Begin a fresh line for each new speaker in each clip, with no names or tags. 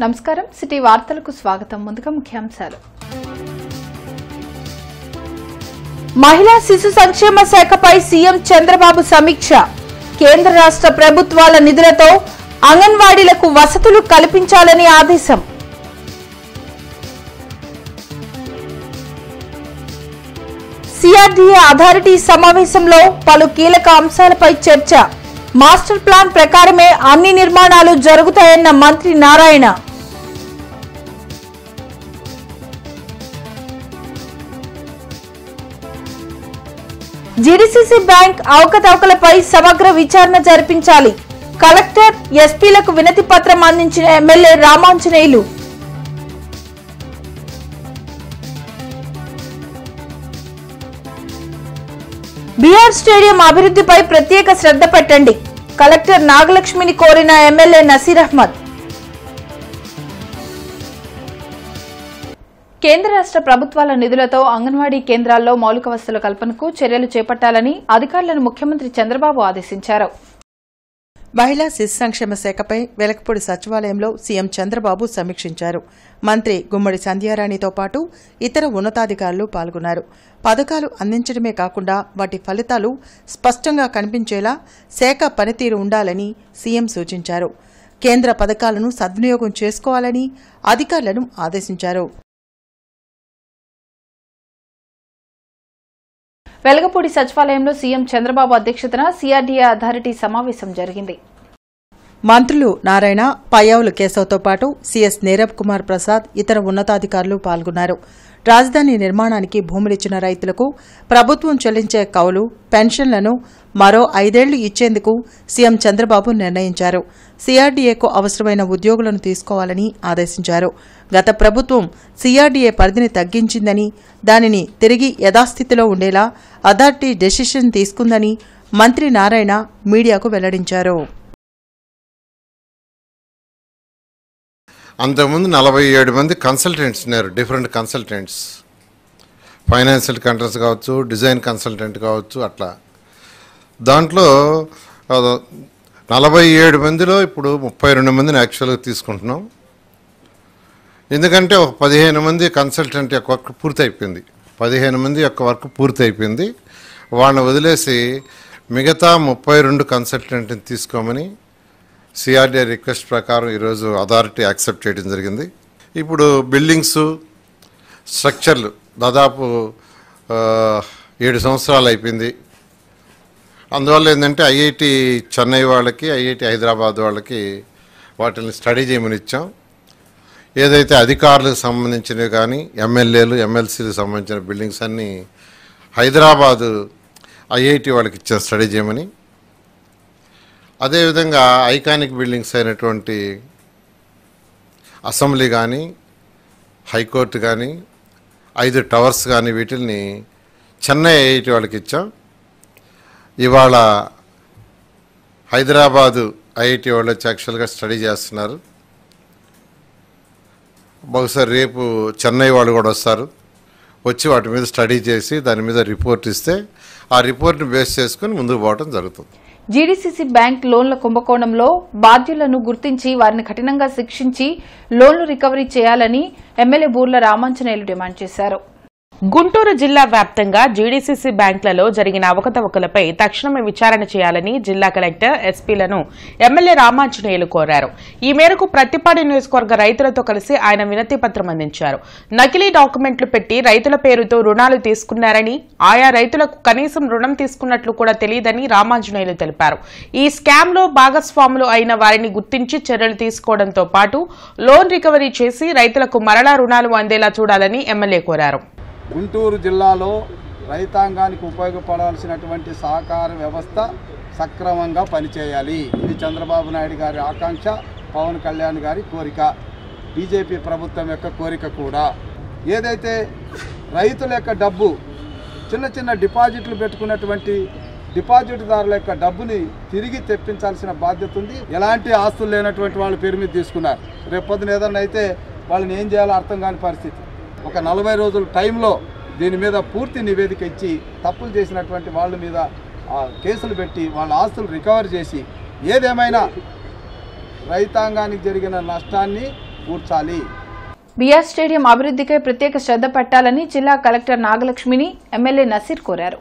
నమస్కారం సిటీ వార్తలకు స్వాగతం. ముందుగా ముఖ్యాంశాలు. మహిళా శిశు సంక్షేమ శాఖపై సీఎం చంద్రబాబు సమీక్ష. కేంద్ర రాష్ట్ర ప్రభుత్వాల నిధులతో అంగన్వాడీలకు వసతులు కల్పించాలని ఆదేశం. సిఆర్డీఏ అథారిటీ సమావేశంలో పలు కీలక అంశాలపై చర్చ. మాస్టర్ ప్లాన్ ప్రకారమే అన్ని నిర్మాణాలు జరుగుతాయన్న మంత్రి నారాయణ. జీడీసీసీ బ్యాంక్ అవకతవకలపై సమగ్ర విచారణ జరిపించాలి. కలెక్టర్, ఎస్పీలకు వినతి పత్రం అందించిన ఎమ్మెల్యే రామాంజనేయులు. బీఆర్ స్టేడియం అభివృద్ధిపై ప్రత్యేక శ్రద్ధ పెట్టండి. కలెక్టర్ నాగలక్ష్మిని కోరిన ఎమ్మెల్యే నసీర్ అహ్మద్. కేంద్ర రాష్ట్ర ప్రభుత్వాల నిధులతో అంగన్వాడీ కేంద్రాల్లో మౌలిక వసతుల కల్పనకు చర్యలు చేపట్టాలని అధికారులను ముఖ్యమంత్రి చంద్రబాబు ఆదేశించారు.
మహిళా శిశు సంక్షేమ శాఖపై వెలకపూడి సచివాలయంలో సీఎం చంద్రబాబు సమీక్షించారు. మంత్రి గుమ్మడి సంధ్యారాణితో పాటు ఇతర ఉన్నతాధికారులు పాల్గొన్నారు. పథకాలు అందించడమే కాకుండా వాటి ఫలితాలు స్పష్టంగా కనిపించేలా శాఖ పనితీరు ఉండాలని సీఎం సూచించారు. కేంద్ర పథకాలను సద్వినియోగం చేసుకోవాలని అధికారులను ఆదేశించారు.
వెలగపూడి సచివాలయంలో సీఎం చంద్రబాబు అధ్యక్షతన సిఆర్డీఏ అథారిటీ సమావేశం జరిగింది.
మంత్రులు నారాయణ, పయ్యావుల కేశవ్తో పాటు సీఎస్ నీరబ్ కుమార్ ప్రసాద్, ఇతర ఉన్నతాధికారులు పాల్గొన్నారు. రాజధాని నిర్మాణానికి భూములిచ్చిన రైతులకు ప్రభుత్వం చెల్లించే కౌలు, పెన్షన్లను మరో 5 ఏళ్లు ఇచ్చేందుకు సీఎం చంద్రబాబు నిర్ణయించారు. సిఆర్డీఏకు అవసరమైన ఉద్యోగులను తీసుకోవాలని ఆదేశించారు. గత ప్రభుత్వం సిఆర్డీఏ పరిధిని తగ్గించిందని, దానిని తిరిగి యథాస్థితిలో ఉండేలా అథారిటీ డెసిషన్ తీసుకుందని మంత్రి నారాయణ మీడియాకు వెల్లడించారు.
అంతకుముందు 47 మంది కన్సల్టెంట్స్ ఉన్నారు. డిఫరెంట్ కన్సల్టెంట్స్, ఫైనాన్షియల్ కంట్రోల్స్ కావచ్చు, డిజైన్ కన్సల్టెంట్ కావచ్చు. అట్లా దాంట్లో 47 మందిలో ఇప్పుడు 32 మందిని యాక్చువల్గా తీసుకుంటున్నాం. ఎందుకంటే ఒక 15 మంది కన్సల్టెంట్ యొక్క వర్క్ పూర్తయిపోయింది. 15 మంది యొక్క వర్క్ పూర్తయిపోయింది. వాళ్ళని వదిలేసి మిగతా 32 కన్సల్టెంట్ని తీసుకోమని సిఆర్డీఏ రిక్వెస్ట్ ప్రకారం ఈరోజు అథారిటీ యాక్సెప్ట్ చేయడం జరిగింది. ఇప్పుడు బిల్డింగ్స్, స్ట్రక్చర్లు దాదాపు 7 సంవత్సరాలు అయిపోయింది. అందువల్ల ఏంటంటే ఐఐటి చెన్నై వాళ్ళకి, ఐఐటి హైదరాబాద్ వాళ్ళకి వాటిని స్టడీ చేయమని ఇచ్చాం. ఏదైతే అధికారులకు సంబంధించినవి కానీ ఎమ్మెల్యేలు, ఎమ్మెల్సీలకు సంబంధించిన బిల్డింగ్స్ అన్నీ హైదరాబాదు ఐఐటి వాళ్ళకి ఇచ్చాం స్టడీ చేయమని. అదేవిధంగా ఐకానిక్ బిల్డింగ్స్ అయినటువంటి అసెంబ్లీ కానీ, హైకోర్టు కానీ, 5 టవర్స్ కానీ వీటిల్ని చెన్నై ఐఐటి వాళ్ళకి ఇచ్చాం. ఇవాళ హైదరాబాదు ఐఐటి వాళ్ళు వచ్చి యాక్చువల్గా స్టడీ చేస్తున్నారు. బహుశా రేపు చెన్నై వాళ్ళు కూడా వస్తారు. వచ్చి వాటి మీద స్టడీ చేసి దాని మీద రిపోర్ట్ ఇస్తే ఆ రిపోర్ట్ని బేస్ చేసుకుని ముందుకు పోవడం జరుగుతుంది.
జీడీసీసీ బ్యాంక్ లోన్ల కుంభకోణంలో బాధ్యులను గుర్తించి వారిని కఠినంగా శిక్షించి లోన్లు రికవరీ చేయాలని ఎమ్మెల్యే బూర్ల రామాంజనేయులు డిమాండ్ చేశారు.
గుంటూరు జిల్లా వ్యాప్తంగా జీడీసీసీ బ్యాంకులలో జరిగిన అవకతవకలపై తక్షణమే విచారణ చేయాలని జిల్లా కలెక్టర్, ఎస్పీలను ఎమ్మెల్యే రామాంజనేయులు కోరారు. ఈ మేరకు ప్రత్తిపాడు నియోజకవర్గ రైతులతో కలిసి ఆయన వినతి పత్రం అందించారు. నకిలీ డాక్యుమెంట్లు పెట్టి రైతుల పేరుతో రుణాలు తీసుకున్నారని, ఆయా రైతులకు కనీసం రుణం తీసుకున్నట్లు కూడా తెలియదని రామాంజనేయులు తెలిపారు. ఈ స్కామ్లో భాగస్వాములు అయిన వారిని గుర్తించి చర్యలు తీసుకోవడంతో పాటు లోన్ రికవరీ చేసి రైతులకు మరలా రుణాలు అందేలా చూడాలని ఎమ్మెల్యే కోరారు.
గుంటూరు జిల్లాలో రైతాంగానికి ఉపయోగపడాల్సినటువంటి సహకార వ్యవస్థ సక్రమంగా పనిచేయాలి. ఇది చంద్రబాబు నాయుడు గారి ఆకాంక్ష, పవన్ కళ్యాణ్ గారి కోరిక, బీజేపీ ప్రభుత్వం యొక్క కోరిక కూడా. ఏదైతే రైతుల యొక్క డబ్బు, చిన్న చిన్న డిపాజిట్లు పెట్టుకున్నటువంటి డిపాజిట్దారుల యొక్క డబ్బుని తిరిగి తెప్పించాల్సిన బాధ్యత ఉంది. ఎలాంటి ఆస్తులు లేనటువంటి వాళ్ళ పేరు మీద తీసుకున్నారు. రేపొద్దున ఏదన్నా అయితే వాళ్ళని ఏం చేయాలో అర్థం కాని పరిస్థితి. ఒక 40 రోజుల టైంలో దీని మీద పూర్తి నివేదిక ఇచ్చి తప్పులు చేసినటువంటి వాళ్ళ మీద కేసులు పెట్టి వాళ్ళ ఆస్తులు రికవర్ చేసి ఏదేమైనా రైతాంగానికి జరిగిన నష్టాన్ని కూర్చాలి.
బీఆర్ స్టేడియం అభివృద్ధికై ప్రత్యేక శ్రద్ధ పెట్టాలని జిల్లా కలెక్టర్ నాగలక్ష్మిని ఎమ్మెల్యే నసీర్ కోరారు.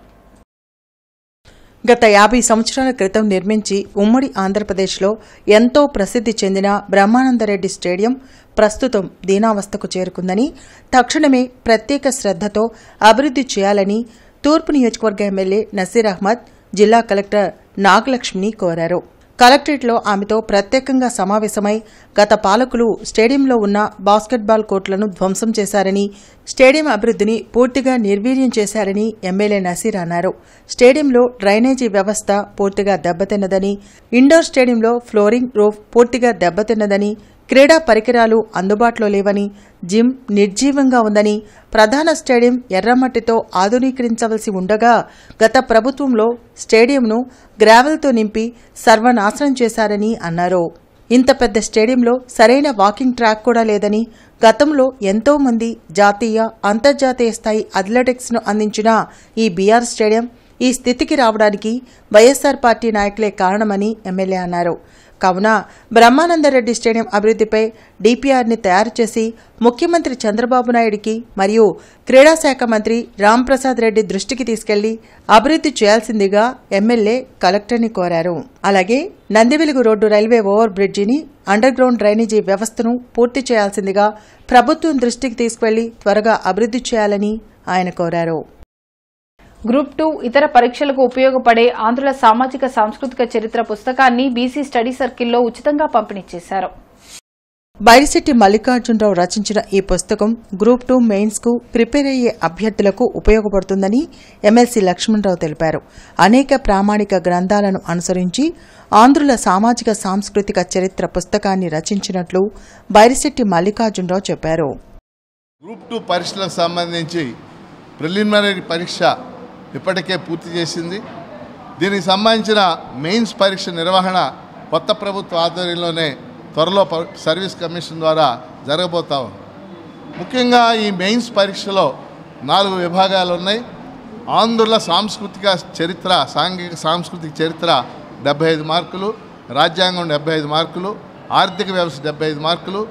గత 50 సంవత్సరాల క్రితం నిర్మించి ఉమ్మడి ఆంధ్రప్రదేశ్లో ఎంతో ప్రసిద్ధి చెందిన బ్రహ్మానందరెడ్డి స్టేడియం ప్రస్తుతం దీనావస్థకు చేరుకుందని, తక్షణమే ప్రత్యేక శ్రద్ధతో అభివృద్ధి చేయాలని తూర్పు నియోజకవర్గ ఎమ్మెల్యే నసీర్ అహ్మద్ జిల్లా కలెక్టర్ నాగలక్ష్మిని కోరారు. కలెక్టరేట్లో ఆమెతో ప్రత్యేకంగా సమావేశమై గత పాలకులు స్టేడియంలో ఉన్న బాస్కెట్బాల్ కోర్టులను ధ్వంసం చేశారని, స్టేడియం అభివృద్ధిని పూర్తిగా నిర్వీర్యం చేశారని ఎమ్మెల్యే నసీర్ అన్నారు. స్టేడియంలో డ్రైనేజీ వ్యవస్థ పూర్తిగా దెబ్బతిన్నదని, ఇండోర్ స్టేడియంలో ఫ్లోరింగ్ రూఫ్ పూర్తిగా దెబ్బతిన్నదని, క్రీడా పరికరాలు అందుబాటులో లేవని, జిమ్ నిర్జీవంగా ఉందని, ప్రధాన స్టేడియం ఎర్రమట్టితో ఆధునీకరించవలసి ఉండగా గత ప్రభుత్వంలో స్టేడియంను గ్రావెల్తో నింపి సర్వనాశనం చేశారని అన్నారు. ఇంత పెద్ద స్టేడియంలో సరైన వాకింగ్ ట్రాక్ కూడా లేదని, గతంలో ఎంతో మంది జాతీయ, అంతర్జాతీయ స్థాయి అథ్లెటిక్స్ను అందించిన ఈ బీఆర్ స్టేడియం ఈ స్థితికి రావడానికి వైఎస్సార్ పార్టీ నాయకులే కారణమని ఎమ్మెల్యే అన్నారు. కావున బ్రహ్మానందరెడ్డి స్టేడియం అభివృద్ధిపై డీపీఆర్ని తయారు చేసి ముఖ్యమంత్రి చంద్రబాబు నాయుడికి మరియు క్రీడా శాఖ మంత్రి రాంప్రసాద్ రెడ్డి దృష్టికి తీసుకెళ్లి అభివృద్ధి చేయాల్సిందిగా ఎమ్మెల్యే కలెక్టర్ని కోరారు. అలాగే నందివెలుగు రోడ్డు రైల్వే ఓవర్ బ్రిడ్జిని, అండర్ గ్రౌండ్ డ్రైనేజీ వ్యవస్థను పూర్తి చేయాల్సిందిగా ప్రభుత్వం దృష్టికి తీసుకెళ్లి త్వరగా అభివృద్ధి చేయాలని ఆయన కోరారు.
గ్రూప్ 2 ఇతర పరీక్షలకు ఉపయోగపడే ఆంధ్రుల సామాజిక సాంస్కృతిక చరిత్ర పుస్తకాన్ని బీసీ స్టడీ సర్కిల్లో ఉచితంగా పంపిణీ చేశారు.
బైరిశెట్టి మల్లికార్జునరావు రచించిన ఈ పుస్తకం గ్రూప్ 2 మెయిన్స్ కు ప్రిపేర్ అయ్యే అభ్యర్థులకు ఉపయోగపడుతుందని ఎమ్మెల్సీ లక్ష్మణరావు తెలిపారు. అనేక ప్రామాణిక గ్రంథాలను అనుసరించి ఆంధ్రుల సామాజిక సాంస్కృతిక చరిత్ర పుస్తకాన్ని రచించినట్లు బైరిశెట్టి మల్లికార్జునరావు చెప్పారు.
గ్రూప్ 2 పరీక్షలకు సంబంధించి ప్రిలిమినరీ పరీక్ష ఇప్పటికే పూర్తి చేసింది. దీనికి సంబంధించిన మెయిన్స్ పరీక్ష నిర్వహణ కొత్త ప్రభుత్వ ఆధ్వర్యంలోనే త్వరలో సర్వీస్ కమిషన్ ద్వారా జరగబోతా ఉంది. ముఖ్యంగా ఈ మెయిన్స్ పరీక్షలో 4 విభాగాలు ఉన్నాయి. ఆంధ్రుల సాంస్కృతిక చరిత్ర, సాంస్కృతిక చరిత్ర 75 మార్కులు, రాజ్యాంగం 75 మార్కులు, ఆర్థిక వ్యవస్థ 75 మార్కులు,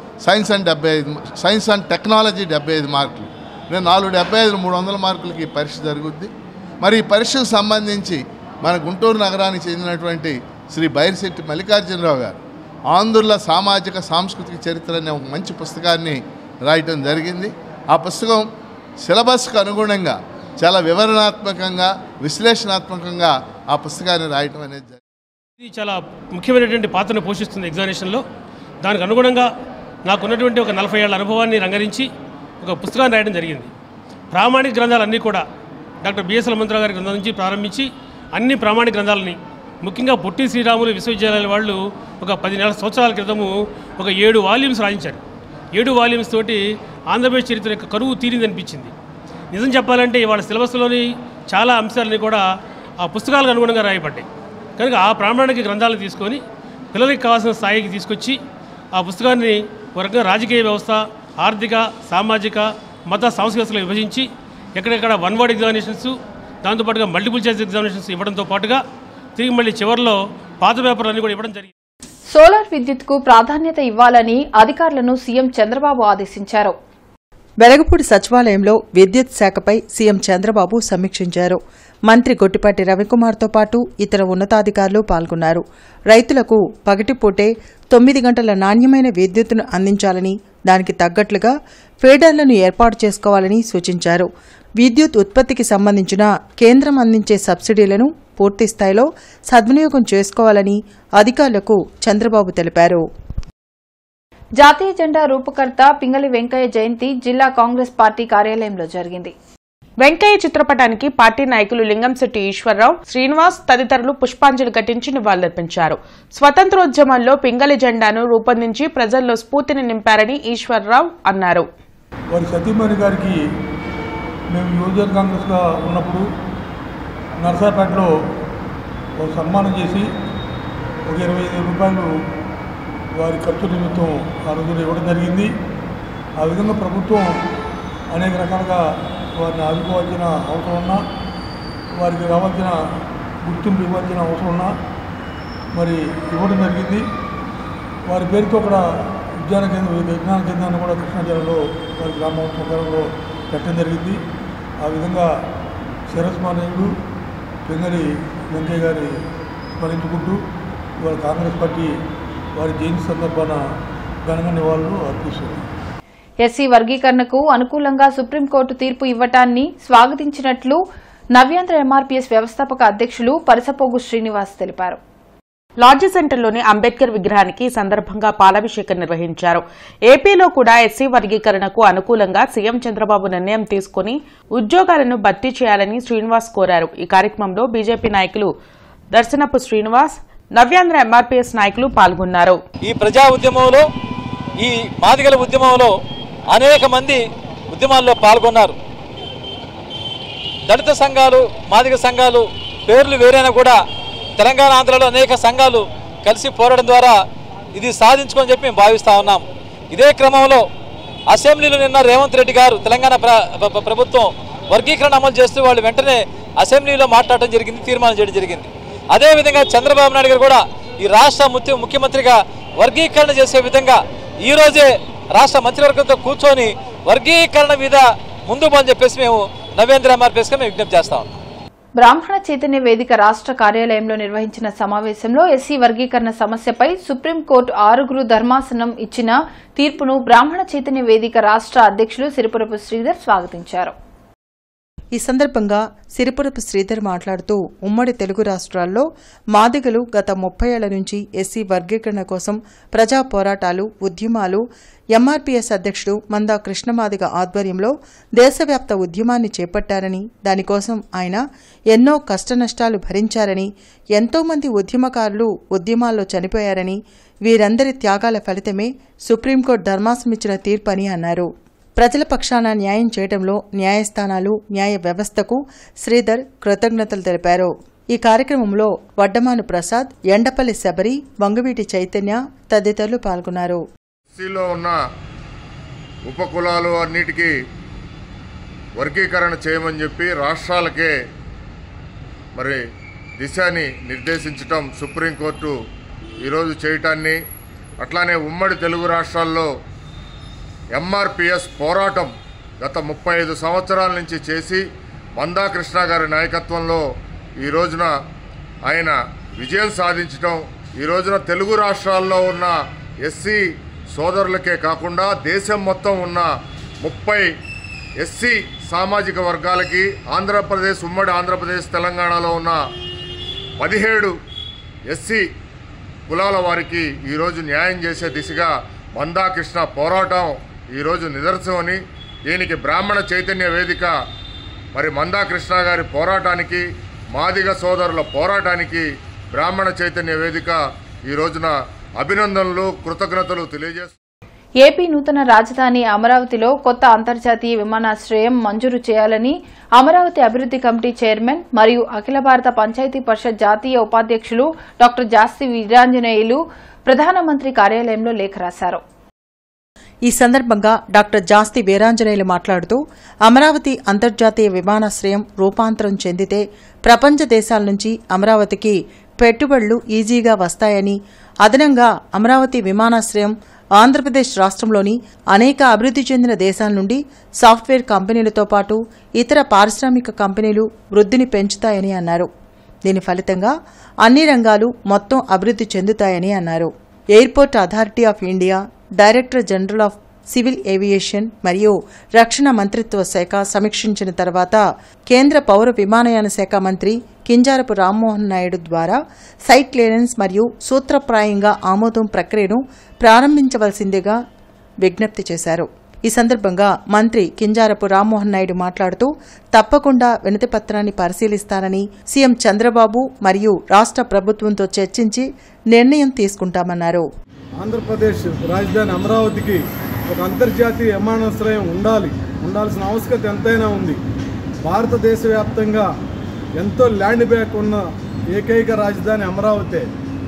సైన్స్ అండ్ టెక్నాలజీ 75 మార్కులు. నేను 475 300 మార్కులకి ఈ పరీక్ష జరుగుద్ది. మరి ఈ పరీక్షకు సంబంధించి మన గుంటూరు నగరానికి చెందినటువంటి శ్రీ బైరిశెట్టి మల్లికార్జునరావు గారు ఆంధ్రుల సామాజిక సాంస్కృతిక చరిత్ర అనే ఒక మంచి పుస్తకాన్ని రాయటం జరిగింది. ఆ పుస్తకం సిలబస్కు అనుగుణంగా చాలా వివరణాత్మకంగా, విశ్లేషణాత్మకంగా ఆ పుస్తకాన్ని రాయటం అనేది జరిగింది.
ఇది చాలా ముఖ్యమైనటువంటి పాత్రను పోషిస్తుంది ఎగ్జామినేషన్లో. దానికి అనుగుణంగా నాకున్నటువంటి ఒక 40 ఏళ్ల అనుభవాన్ని రంగరించి ఒక పుస్తకాన్ని రాయడం జరిగింది. ప్రామాణిక గ్రంథాలన్నీ కూడా డాక్టర్ బిఎస్ హనుమంతరావు గారి గ్రంథం నుంచి ప్రారంభించి అన్ని ప్రామాణిక గ్రంథాలని, ముఖ్యంగా పొట్టి శ్రీరాములు విశ్వవిద్యాలయాల వాళ్ళు ఒక 10 సంవత్సరాల క్రితము ఒక 7 వాల్యూమ్స్ రాయించారు. 7 వాల్యూమ్స్ తోటి ఆంధ్రప్రదేశ్ చరిత్ర యొక్క కరువు తీరిందనిపించింది. నిజం చెప్పాలంటే ఇవాళ సిలబస్లోని చాలా అంశాలని కూడా ఆ పుస్తకాలకు అనుగుణంగా రాయబడ్డాయి. కనుక ఆ ప్రామాణిక గ్రంథాలను తీసుకొని పిల్లలకి కావాల్సిన స్థాయికి తీసుకొచ్చి ఆ పుస్తకాన్ని ఒక రకంగా రాజకీయ వ్యవస్థ, ఆర్థిక, సామాజిక, మత, సాంస్కృతికలు విభజించి ఎక్కడెక్కడ 1 వర్డ్ ఎగ్జామినేషన్స్, దాంతోపాటుగా మల్టిపుల్ చాయిస్ ఎగ్జామినేషన్స్ ఇవ్వడంతో పాటుగా తిరిగి మళ్ళీ చివరిలో పాత పేపర్లన్నీ కూడా ఇవ్వడం జరిగింది.
సోలార్ విద్యుత్కు ప్రాధాన్యత ఇవ్వాలని అధికారులను సీఎం చంద్రబాబు ఆదేశించారు.
వెలగపూడి సచివాలయంలో విద్యుత్ శాఖపై సీఎం చంద్రబాబు సమీక్షించారు. మంత్రి గొట్టిపాటి రవికుమార్తో పాటు ఇతర ఉన్నతాధికారులు పాల్గొన్నారు. రైతులకు పగటిపూటే 9 గంటల నాణ్యమైన విద్యుత్తును అందించాలని, దానికి తగ్గట్లుగా ఫీడర్లను ఏర్పాటు చేసుకోవాలని సూచించారు. విద్యుత్ ఉత్పత్తికి సంబంధించిన కేంద్రం అందించే సబ్సిడీలను పూర్తిస్థాయిలో సద్వినియోగం చేసుకోవాలని అధికారులకు చంద్రబాబు తెలిపారు.
జాతీయ జెండా రూపకర్త పింగళి వెంకయ్య జయంతి జిల్లా కాంగ్రెస్ పార్టీ కార్యాలయంలో జరిగింది.
వెంకయ్య చిత్రపటానికి పార్టీ నాయకులు లింగంశెట్టి ఈశ్వరరావు, శ్రీనివాస్ తదితరులు పుష్పాంజలి ఘటించి నివాళులర్పించారు. స్వతంత్రోద్యమంలో పింగళి జెండాను రూపొందించి ప్రజల్లో స్ఫూర్తిని నింపారని ఈశ్వరరావు అన్నారు.
వారి సతీమణి గారికి మేము యువజన కాంగ్రెస్గా ఉన్నప్పుడు నర్సాపేటలో ఒక సన్మానం చేసి ఒక 25,000 రూపాయలు వారి ఖర్చు నిమిత్తం ఆ రోజున ఇవ్వడం జరిగింది. ఆ విధంగా ప్రభుత్వం అనేక రకాలుగా వారిని ఆదుకోవాల్సిన అవసరం ఉన్నా, వారికి రావాల్సిన గుర్తింపు ఇవ్వాల్సిన అవసరం ఉన్నా మరి ఇవ్వడం జరిగింది. వారి పేరుతో కూడా విజ్ఞాన కేంద్రాన్ని కూడా కృష్ణా జిల్లాలో వారి గ్రామం ప్రకారంలో పెట్టడం జరిగింది. ఆ విధంగా శిరస్మానీయుడు పింగళి వెంకయ్య గారి స్మరించుకుంటూ ఇవాళ కాంగ్రెస్ పార్టీ వారి జయంతి సందర్భాన ఘనంగా నివాళులు అర్పిస్తున్నారు.
ఎస్సీ వర్గీకరణకు అనుకూలంగా సుప్రీంకోర్టు తీర్పు ఇవ్వటాన్ని స్వాగతించినట్లు నవ్యాంధ్ర ఎంఆర్పీఎస్ వ్యవస్థాపక అధ్యక్షులు పరసపోగు శ్రీనివాస్ తెలిపారు.
లాడ్జి సెంటర్లోని అంబేద్కర్ విగ్రహానికి సందర్భంగా పాలాభిషేకం నిర్వహించారు. ఏపీలో కూడా ఎస్సీ వర్గీకరణకు అనుకూలంగా సీఎం చంద్రబాబు నిర్ణయం తీసుకుని ఉద్యోగాలను భర్తీ చేయాలని శ్రీనివాస్ కోరారు. ఈ కార్యక్రమంలో బీజేపీ నాయకులు దర్శనపు శ్రీనివాస్, నవ్యాంధ్ర ఎంఆర్పీఎస్ నాయకులు పాల్గొన్నారు.
ఈ ప్రజా ఉద్యమంలో, ఈ మాదిగల ఉద్యమంలో అనేక మంది ఉద్యమాల్లో పాల్గొన్నారు. దళిత సంఘాలు, మాదిగ సంఘాలు పేర్లు వేరైనా కూడా తెలంగాణ, ఆంధ్రలో అనేక సంఘాలు కలిసి పోరాటం ద్వారా ఇది సాధించుకొని చెప్పి మేము భావిస్తూ ఉన్నాం. ఇదే క్రమంలో అసెంబ్లీలో నిన్న రేవంత్ రెడ్డి గారు తెలంగాణ ప్రభుత్వం వర్గీకరణ అమలు చేస్తూ వాళ్ళు వెంటనే అసెంబ్లీలో మాట్లాడటం జరిగింది, తీర్మానం చేయడం జరిగింది. అదేవిధంగా చంద్రబాబు నాయుడు గారు కూడా ఈ రాష్ట్ర ముఖ్యమంత్రిగా వర్గీకరణ చేసే విధంగా ఈరోజే రాష్ట్ర మంత్రివర్గంతో కూర్చొని వర్గీకరణ మీద ముందు అని చెప్పేసి మేము నవ్యాంధ్ర ఎంఆర్పీఎస్గా మేము విజ్ఞప్తి చేస్తా ఉన్నాం.
బ్రాహ్మణ చైతన్య వేదిక రాష్ట్ర కార్యాలయంలో నిర్వహించిన సమావేశంలో ఎస్సీ వర్గీకరణ సమస్యపై సుప్రీంకోర్టు 6 ధర్మాసనం ఇచ్చిన తీర్పును బ్రాహ్మణ చైతన్య వేదిక రాష్ట్ర అధ్యక్షులు సిరిపురపు శ్రీధర్ స్వాగతించారు.
ఈ సందర్భంగా సిరిపురపు శ్రీధర్ మాట్లాడుతూ ఉమ్మడి తెలుగు రాష్ట్రాల్లో మాదిగలు గత 30 ఏళ్ల నుంచి ఎస్సీ వర్గీకరణ కోసం ప్రజా పోరాటాలు, ఉద్యమాలు ఎంఆర్పీఎస్ అధ్యక్షుడు మందా కృష్ణమాదిగ ఆధ్వర్యంలో దేశవ్యాప్త ఉద్యమాన్ని చేపట్టారని, దానికోసం ఆయన ఎన్నో కష్టనష్టాలు భరించారని, ఎంతోమంది ఉద్యమకారులు ఉద్యమాల్లో చనిపోయారని, వీరందరి త్యాగాల ఫలితమే సుప్రీంకోర్టు ధర్మాసనమిచ్చిన తీర్పని అన్నారు. ప్రజల పక్షాన న్యాయం చేయడంలో న్యాయస్థానాలు, న్యాయ వ్యవస్థకు శ్రీధర్ కృతజ్ఞతలు తెలిపారు. ఈ కార్యక్రమంలో వడ్డమాను ప్రసాద్, ఎండపల్లి శబరి, వంగవీటి చైతన్య తదితరులు పాల్గొన్నారు.
ఎస్సీలో ఉన్న ఉపకులాలు అన్నిటికీ వర్గీకరణ చేయమని చెప్పి రాష్ట్రాలకే మరి దిశని నిర్దేశించటం సుప్రీంకోర్టు ఈరోజు చేయటాన్ని, అట్లానే ఉమ్మడి తెలుగు రాష్ట్రాల్లో ఎంఆర్పీఎస్ పోరాటం గత 35 సంవత్సరాల నుంచి చేసి మందా కృష్ణ గారి నాయకత్వంలో ఈ రోజున ఆయన విజయం సాధించడం, ఈ రోజున తెలుగు రాష్ట్రాల్లో ఉన్న ఎస్సీ సోదరులకే కాకుండా దేశం మొత్తం ఉన్న 30 ఎస్సీ సామాజిక వర్గాలకి, ఆంధ్రప్రదేశ్, ఉమ్మడి ఆంధ్రప్రదేశ్, తెలంగాణలో ఉన్న 17 ఎస్సీ కులాల వారికి ఈరోజు న్యాయం చేసే దిశగా మందా కృష్ణ పోరాటం ఈరోజు నిదర్శనమని, దీనికి బ్రాహ్మణ చైతన్య వేదిక మరి మందా కృష్ణ గారి పోరాటానికి, మాదిగ సోదరుల పోరాటానికి బ్రాహ్మణ చైతన్య వేదిక ఈ రోజున అభినందనలు, కృతజ్ఞతలు తెలియజేస్తుంది.
ఏపీ నూతన రాజధాని అమరావతిలో కొత్త అంతర్జాతీయ విమానాశ్రయం మంజూరు చేయాలని అమరావతి అభివృద్ది కమిటీ చైర్మన్ మరియు అఖిల భారత పంచాయతీ పరిషత్ జాతీయ ఉపాధ్యక్షులు డాక్టర్ జాస్తి వీరాంజనేయులు ప్రధానమంత్రి కార్యాలయంలో లేఖ రాశారు.
ఈ సందర్భంగా డాక్టర్ జాస్తి వీరాంజనేయులు మాట్లాడుతూ అమరావతి అంతర్జాతీయ విమానాశ్రయం రూపాంతరం చెందితే ప్రపంచ దేశాల నుంచి అమరావతికి పెట్టుబడులు ఈజీగా వస్తాయని, అదనంగా అమరావతి విమానాశ్రయం ఆంధ్రప్రదేశ్ రాష్ట్రంలోని అనేక అభివృద్ది చెందిన దేశాల నుండి సాఫ్ట్వేర్ కంపెనీలతో పాటు ఇతర పారిశ్రామిక కంపెనీలు వృద్ధిని పెంచుతాయని అన్నారు. దీని ఫలితంగా అన్ని రంగాలు మొత్తం అభివృద్ది చెందుతాయని అన్నారు. Airport authority of India, director general of civil aviation మరియు రక్షణ మంత్రిత్వ శాఖ సమీక్షించిన తర్వాత కేంద్ర పౌర విమానయాన శాఖ మంత్రి కింజారపు రామ్మోహన్ నాయుడు ద్వారా సైట్ క్లియరెన్స్ మరియు సూత్రప్రాయంగా ఆమోదం ప్రక్రియను ప్రారంభించవలసిందిగా విజ్ఞప్తి చేశారు. ఈ సందర్భంగా మంత్రి కింజారపు రామ్మోహన్ నాయుడు మాట్లాడుతూ తప్పకుండా వినతి పత్రాన్ని పరిశీలిస్తానని, సీఎం చంద్రబాబు మరియు రాష్ట్ర ప్రభుత్వంతో చర్చించి నిర్ణయం తీసుకుంటామన్నారు.
ఆంధ్రప్రదేశ్ రాజధాని అమరావతికి ఒక అంతర్జాతీయ విమానాశ్రయం ఉండాల్సిన ఆవశ్యకత ఎంతైనా ఉంది. భారతదేశ వ్యాప్తంగా ఎంతో ల్యాండ్ బ్యాంక్ ఉన్న ఏకైక రాజధాని అమరావతి.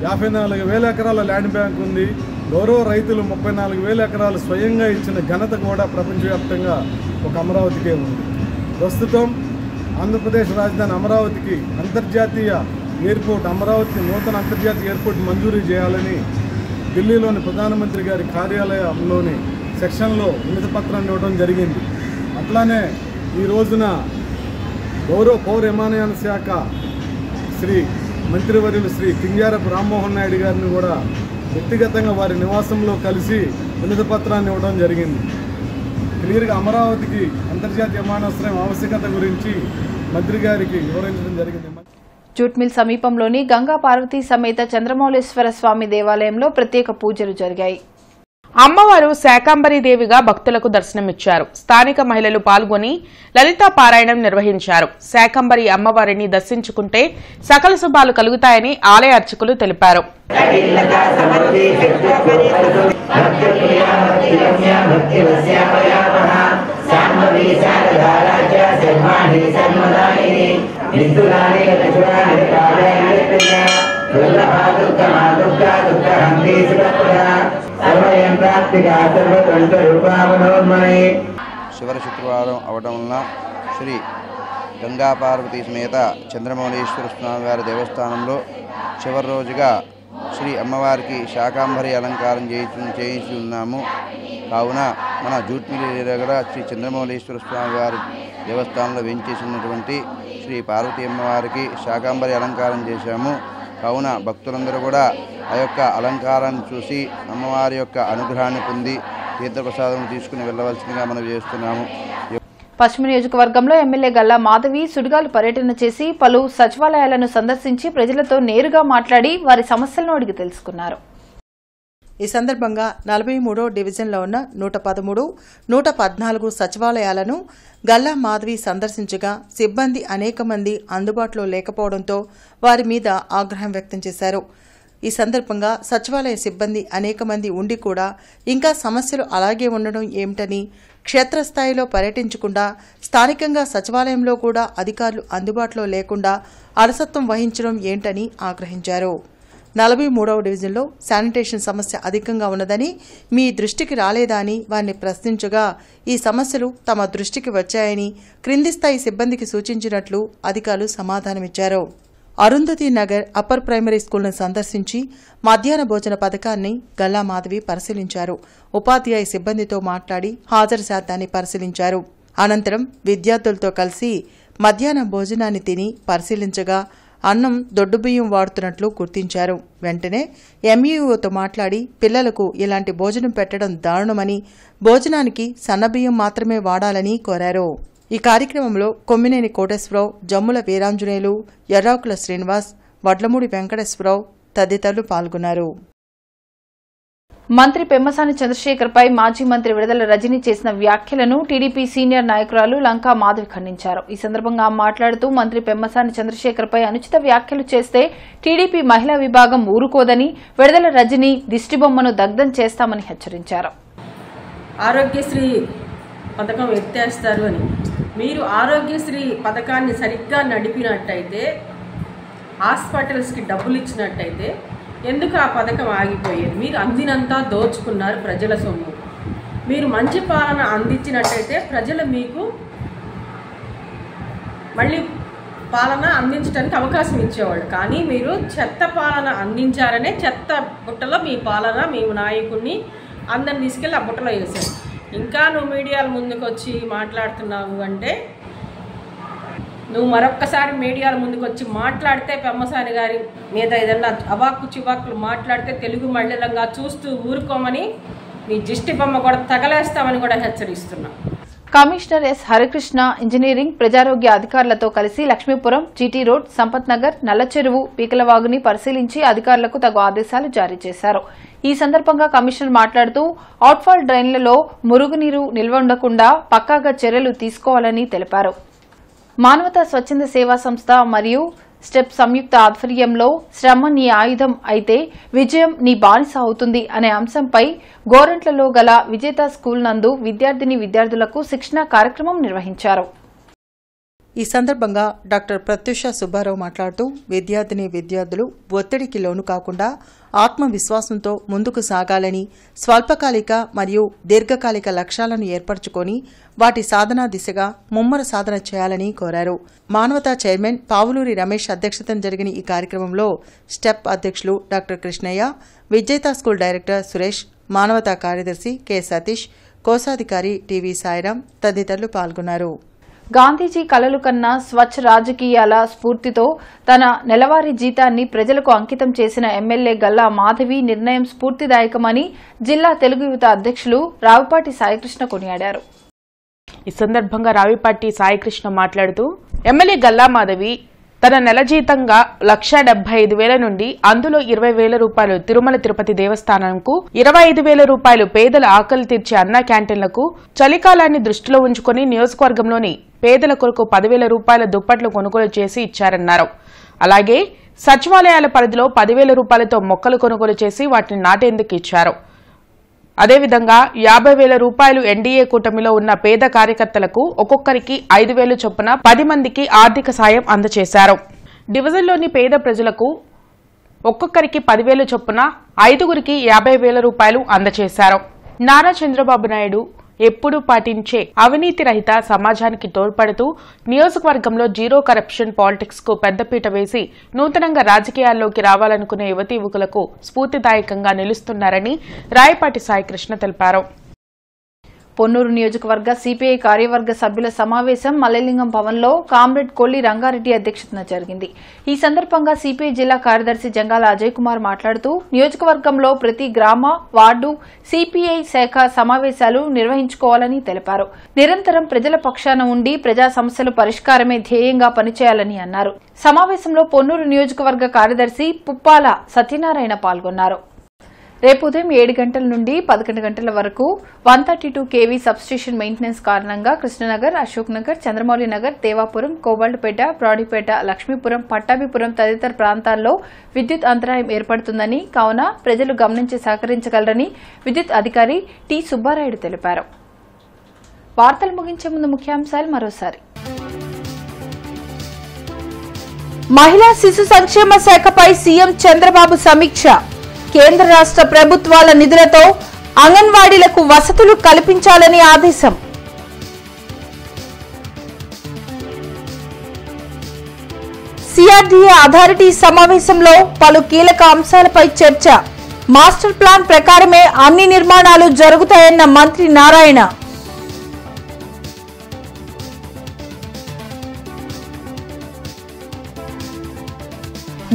54,000 ఎకరాల ల్యాండ్ బ్యాంక్ ఉంది. గౌరవ రైతులు 34,000 ఎకరాలు స్వయంగా ఇచ్చిన ఘనత కూడా ప్రపంచవ్యాప్తంగా ఒక అమరావతికే ఉంది. ప్రస్తుతం ఆంధ్రప్రదేశ్ రాజధాని అమరావతికి అంతర్జాతీయ ఎయిర్పోర్ట్, అమరావతి నూతన అంతర్జాతీయ ఎయిర్పోర్ట్ మంజూరు చేయాలని ఢిల్లీలోని ప్రధానమంత్రి గారి కార్యాలయంలోని సెక్షన్లో వినతి పత్రాన్ని ఇవ్వడం జరిగింది. అట్లానే ఈ రోజున గౌరవ పౌర విమానయాన శాఖ శ్రీ మంత్రివర్యులు శ్రీ కింజారపు రామ్మోహన్ నాయుడు గారిని కూడా వ్యక్తిగతంగా వారి నివాసంలో కలిసి వినతి పత్రాన్ని ఇవ్వడం జరిగింది. క్లియర్గా అమరావతికి అంతర్జాతీయ విమానాశ్రయం ఆవశ్యకత గురించి మంత్రి గారికి వివరించడం జరిగింది.
జూట్మిల్ సమీపంలోని గంగా పార్వతీ సమేత చంద్రమౌళేశ్వర స్వామి దేవాలయంలో ప్రత్యేక పూజలు జరిగాయి.
అమ్మవారు శాకాంబరీదేవిగా భక్తులకు దర్శనమిచ్చారు. స్థానిక మహిళలు పాల్గొని లలితా పారాయణం నిర్వహించారు. శాకాంబరి అమ్మవారిని దర్శించుకుంటే సకల శుభాలు కలుగుతాయని ఆలయ అర్చకులు తెలిపారు.
చివరి శుక్రవారం అవడం వలన శ్రీ గంగా పార్వతీ సమేత చంద్రమౌళేశ్వర స్వామి వారి దేవస్థానంలో చివరి రోజుగా శ్రీ అమ్మవారికి శాకాంబరి అలంకారం చేయించి ఉన్నాము. కావున మన జూట్మిల్ దగ్గర శ్రీ చంద్రమౌళేశ్వర స్వామి వారి దేవస్థానంలో వేయించేసినటువంటి శ్రీ పార్వతీ అమ్మవారికి శాకాంబరి అలంకారం చేశాము. కావున భక్తులందరూ కూడా ఆ యొక్క అలంకారాన్ని చూసి అమ్మవారి యొక్క అనుగ్రహాన్ని పొంది తీర్థప్రసాదం తీసుకుని వెళ్లవలసిందిగా మనం చేస్తున్నాము.
పశ్చిమ నియోజకవర్గంలో ఎమ్మెల్యే గల్లా మాధవి సుడిగాలు పర్యటన చేసి పలు సచివాలయాలను సందర్శించి ప్రజలతో నేరుగా మాట్లాడి వారి సమస్యలను అడిగి తెలుసుకున్నారు.
ఈ సందర్భంగా 43వ డివిజన్లో ఉన్న 113, 114 సచివాలయాలను గల్లా మాధవి సందర్శించగా సిబ్బంది అనేక మంది అందుబాటులో లేకపోవడంతో వారి మీద ఆగ్రహం వ్యక్తం చేశారు. ఈ సందర్భంగా సచివాలయ సిబ్బంది అనేక మంది ఉండి కూడా ఇంకా సమస్యలు అలాగే ఉండడం ఏమిటని, క్షేత్రస్థాయిలో పర్యటించకుండా స్థానికంగా సచివాలయంలో కూడా అధికారులు అందుబాటులో లేకుండా అలసత్వం వహించడం ఏంటని ఆగ్రహించారు. 43వ డివిజన్లో శానిటేషన్ సమస్య అధికంగా ఉన్నదని మీ దృష్టికి రాలేదా అని వారిని ప్రశ్నించగా ఈ సమస్యలు తమ దృష్టికి వచ్చాయని క్రింది స్థాయి సిబ్బందికి సూచించినట్లు అధికారులు సమాధానమిచ్చారు. అరుంధతి నగర్ అప్పర్ ప్రైమరీ స్కూల్ను సందర్శించి మధ్యాహ్న భోజన పథకాన్ని గల్లా మాధవి పరిశీలించారు. ఉపాధ్యాయ సిబ్బందితో మాట్లాడి హాజరు శాతాన్ని పరిశీలించారు. అనంతరం విద్యార్థులతో కలిసి మధ్యాహ్న భోజనాన్ని తిని పరిశీలించగా అన్నం దొడ్డుబియ్యం వాడుతున్నట్లు గుర్తించారు. వెంటనే ఎంఈఓతో మాట్లాడి పిల్లలకు ఇలాంటి భోజనం పెట్టడం దారుణమని, భోజనానికి సన్నబియ్యం మాత్రమే వాడాలని కోరారు. ఈ కార్యక్రమంలో కొమ్మినేని కోటేశ్వరరావు, జమ్ముల వీరాంజనేయులు, ఎర్రాకుల శ్రీనివాస్, వడ్లమూడి వెంకటేశ్వరరావు తదితరులు పాల్గొన్నారు.
మంత్రి పెమ్మసాని చంద్రశేఖర్పై మాజీ మంత్రి విడుదల రజని చేసిన వ్యాఖ్యలను టీడీపీ సీనియర్ నాయకురాలు లంకా మాధవి ఖండించారు. ఈ సందర్భంగా మాట్లాడుతూ మంత్రి పెమ్మసాని చంద్రశేఖర్పై అనుచిత వ్యాఖ్యలు చేస్తే టీడీపీ మహిళా విభాగం ఊరుకోదని, విడుదల రజని దిష్టిబొమ్మను దగ్ధం చేస్తామని హెచ్చరించారు.
ఆరోగ్యశ్రీ పథకం ఎత్తేస్తారు అని, మీరు ఆరోగ్యశ్రీ పథకాన్ని సరిగ్గా నడిపినట్టయితే, హాస్పిటల్స్కి డబ్బులు ఇచ్చినట్టయితే ఎందుకు ఆ పథకం ఆగిపోయేది? మీరు అందినంతా దోచుకున్నారు ప్రజల సొమ్ము. మీరు మంచి పాలన అందించినట్టయితే ప్రజలు మీకు మళ్ళీ పాలన అందించడానికి అవకాశం ఇచ్చేవాళ్ళు. కానీ మీరు చెత్త పాలన అందించారనే చెత్త బుట్టలో మీ పాలన, మీ నాయకుడిని అందరిని తీసుకెళ్ళి ఆ బుట్టలో వేశారు. ఇంకా నువ్వు మీడియాల ముందుకు వచ్చి మాట్లాడుతున్నావు అంటే, నువ్వు మరొక్కసారి మీడియాల ముందుకు వచ్చి మాట్లాడితే పెమ్మసాని గారి మీద ఏదన్నా అవాక్కు చివాక్కులు మాట్లాడితే తెలుగు మహిళలంగా చూస్తూ ఊరుకోమని, నీ దిష్టి బొమ్మ కూడా తగలేస్తామని కూడా హెచ్చరిస్తున్నా.
కమిషనర్ ఎస్ హరికృష్ణ ఇంజనీరింగ్, ప్రజారోగ్య అధికారులతో కలిసి లక్ష్మీపురం, జీటీ రోడ్, సంపత్ నగర్, నల్లచెరువు, పీకలవాగుని పరిశీలించి అధికారులకు తగు ఆదేశాలు జారీ చేశారు. ఈ సందర్భంగా కమిషనర్ మాట్లాడుతూ అవుట్ఫాల్ డ్రైన్లలో మురుగునీరు నిల్వ ఉండకుండా పక్కాగా చర్యలు తీసుకోవాలని తెలిపారు. మానవతా స్వచ్ఛంద సేవా సంస్థ మరియు స్టెప్ సంయుక్త ఆధ్వర్యంలో శ్రమ నీ ఆయుధం అయితే విజయం నీ బానిస అవుతుంది అనే అంశంపై గోరంట్లలో గల విజేత స్కూల్ నందు విద్యార్థినులకు శిక్షణా కార్యక్రమం నిర్వహించారు.
ఈ సందర్భంగా డాక్టర్ ప్రత్యూష సుబ్బారావు మాట్లాడుతూ విద్యార్థులు ఒత్తిడికి లోను కాకుండా ఆత్మవిశ్వాసంతో ముందుకు సాగాలని, స్వల్పకాలిక మరియు దీర్ఘకాలిక లక్ష్యాలను ఏర్పరచుకొని వాటి సాధనా దిశగా ముమ్మర సాధన చేయాలని కోరారు. మానవతా చైర్మన్ పావులూరి రమేష్ అధ్యక్షతన జరిగిన ఈ కార్యక్రమంలో స్టెప్ అధ్యక్షులు డాక్టర్ కృష్ణయ్య, విజేత స్కూల్ డైరెక్టర్ సురేష్, మానవతా కార్యదర్శి కె సతీష్, కోశాధికారి టీవీ సాయిరాం తదితరులు పాల్గొన్నారు.
గాంధీజీ కలలు కన్నా స్వచ్ఛ రాజకీయాల స్ఫూర్తితో తన నెలవారీ జీతాన్ని ప్రజలకు అంకితం చేసిన ఎమ్మెల్యే గల్లా మాధవి నిర్ణయం స్ఫూర్తిదాయకమని జిల్లా తెలుగు యువత అధ్యక్షులు రావిపాటి సాయికృష్ణ కొనియాడారు.
ఈ సందర్భంగా రావిపాటి సాయికృష్ణ మాట్లాడుతూ ఎమ్మెల్యే గల్లా మాధవి తన నెల జీతంగా 1,75,000 నుండి అందులో 20,000 రూపాయలు తిరుమల తిరుపతి దేవస్థానంకు, 25,000 రూపాయలు పేదల ఆకలి తీర్చే అన్న క్యాంటీన్లకు, చలికాలాన్ని దృష్టిలో ఉంచుకుని నియోజకవర్గంలోని పేదల కొరకు 10,000 రూపాయల దుప్పట్లు కొనుగోలు చేసి ఇచ్చారన్నారు. అలాగే సచివాలయాల పరిధిలో 10,000 రూపాయలతో మొక్కలు కొనుగోలు చేసి వాటిని నాటేందుకు ఇచ్చారు. అదేవిధంగా 50,000 రూపాయలు ఎన్డీఏ కూటమిలో ఉన్న పేద కార్యకర్తలకు ఒక్కొక్కరికి 5,000 చొప్పున 10 మందికి ఆర్థిక సాయం అందజేశారు. డివిజన్లోని పేద ప్రజలకు ఒక్కొక్కరికి 10,000 చొప్పున 5గురికి 50,000 రూపాయలు అందజేశారు. నారా చంద్రబాబు నాయుడు ఎప్పుడూ పాటించే అవినీతి రహిత సమాజానికి తోడ్పడుతూ నియోజకవర్గంలో జీరో కరప్షన్ పాలిటిక్స్ కు పెద్దపీట వేసి నూతనంగా రాజకీయాల్లోకి రావాలనుకునే యువతీ యువకులకు స్ఫూర్తిదాయకంగా నిలుస్తున్నారని రాయపాటి సాయికృష్ణ తెలిపారు.
పొన్నూరు నియోజకవర్గ సిపిఐ కార్యవర్గ సభ్యుల సమావేశం మల్లెలింగం భవన్లో కామ్రేడ్ కొల్లి రంగారెడ్డి అధ్యక్షతన జరిగింది. ఈ సందర్భంగా సిపిఐ జిల్లా కార్యదర్శి జంగాల అజయ్ కుమార్ మాట్లాడుతూ నియోజకవర్గంలో ప్రతి గ్రామ, వార్డు సిపిఐ శాఖ సమావేశాలు నిర్వహించుకోవాలని తెలిపారు. నిరంతరం ప్రజల పక్షాన ఉండి ప్రజా సమస్యలు పరిష్కారమే ధ్యేయంగా పనిచేయాలని అన్నారు. సమావేశంలో పొన్నూరు నియోజకవర్గ కార్యదర్శి పుప్పాల సత్యనారాయణ పాల్గొన్నారు. రేపు ఉదయం 7 గంటల నుండి 11 గంటల వరకు 132 kV సబ్స్టేషన్ మెయింటెనెన్స్ కారణంగా కృష్ణనగర్, అశోక్ నగర్, చంద్రమౌళి నగర్, దేవాపురం, కోబాల్డ్పేట, బ్రాడీపేట, లక్ష్మీపురం, పట్టాభిపురం తదితర ప్రాంతాల్లో విద్యుత్ అంతరాయం ఏర్పడుతుందని, కావున ప్రజలు గమనించి సహకరించగలరని విద్యుత్ అధికారి టి సుబ్బారాయుడు తెలిపారు. వార్తలు ముగించే ముందు ముఖ్యాంశాలు మరోసారి. మహిళా శిశు సంక్షేమ శాఖపై సీఎం చంద్రబాబు సమీక్ష. కేంద్ర రాష్ట్ర ప్రభుత్వాల నిధులతో అంగన్వాడీలకు వసతులు కల్పించాలని ఆదేశం. సిఆర్డీఏ అథారిటీ సమావేశంలో పలు కీలక అంశాలపై చర్చ. మాస్టర్ ప్లాన్ ప్రకారమే అన్ని నిర్మాణాలు జరుగుతాయన్న మంత్రి నారాయణ.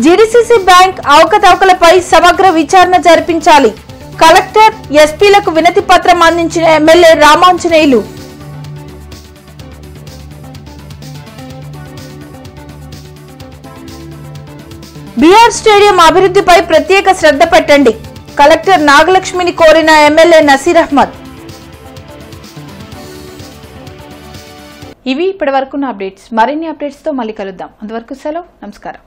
జీడీసీసీ బ్యాంక్ అవకతవకలపై సమగ్ర విచారణ జరిపించాలి. కలెక్టర్, ఎస్పీలకు వినతి పత్రం అందించిన ఎమ్మెల్యే రామాంజనేయులు. బీఆర్ స్టేడియం అభివృద్ధిపై ప్రత్యేక శ్రద్ధ పెట్టండి. కలెక్టర్ నాగలక్ష్మిని కోరిన ఎమ్మెల్యే నసీర్ అహ్మద్. ఇవి ఇప్పటి వరకున్న అప్డేట్స్. మరిన్ని అప్డేట్స్ తో మళ్ళీ కలుద్దాం. అంతవరకు సెలవు. నమస్కారం.